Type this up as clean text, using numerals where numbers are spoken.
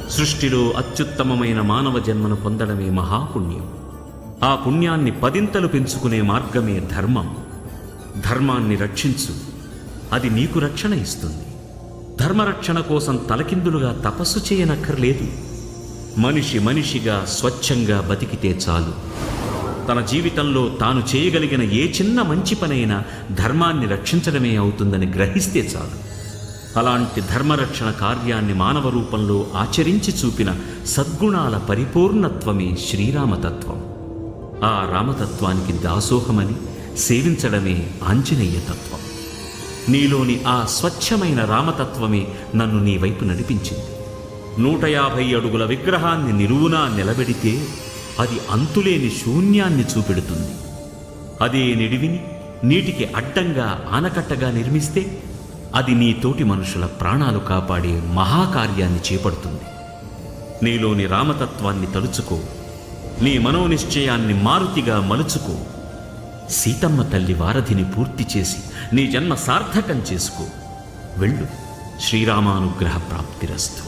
సృష్టిలో అత్యుత్తమమైన మానవ జన్మను పొందడమే మహాపుణ్యం. ఆ పుణ్యాన్ని పదింతలు పెంచుకునే మార్గమే ధర్మం. ధర్మాన్ని రక్షించు, అది నీకు రక్షణ ఇస్తుంది. ధర్మరక్షణ కోసం తలకిందులుగా తపస్సు చేయనక్కర్లేదు. మనిషిగా స్వచ్ఛంగా బతికితే చాలు. తన జీవితంలో తాను చేయగలిగిన ఏ చిన్న మంచి పనైనా ధర్మాన్ని రక్షించడమే అవుతుందని గ్రహిస్తే చాలు. అలాంటి ధర్మరక్షణ కార్యాన్ని మానవ రూపంలో ఆచరించి చూపిన సద్గుణాల పరిపూర్ణత్వమే శ్రీరామతత్వం. ఆ రామతత్వానికి దాసోహమని సేవించడమే ఆంజనేయ తత్వం. నీలోని ఆ స్వచ్ఛమైన రామతత్వమే నన్ను నీ వైపు నడిపించింది. 150 అడుగుల విగ్రహాన్ని నిలువునా నిలబెడితే అది అంతులేని శూన్యాన్ని చూపెడుతుంది. అదే నిడివిని నీటికి అడ్డంగా ఆనకట్టగా నిర్మిస్తే అది నీ తోటి మనుషుల ప్రాణాలు కాపాడే మహాకార్యాన్ని చేపడుతుంది. నీలోని రామతత్వాన్ని తలుచుకో, నీ మనోనిశ్చయాన్ని మారుతిగా మలుచుకో. సీతమ్మ తల్లి వారధిని పూర్తి చేసి నీ జన్మ సార్థకం చేసుకో. వెళ్ళు. శ్రీరామానుగ్రహ ప్రాప్తిరస్తు.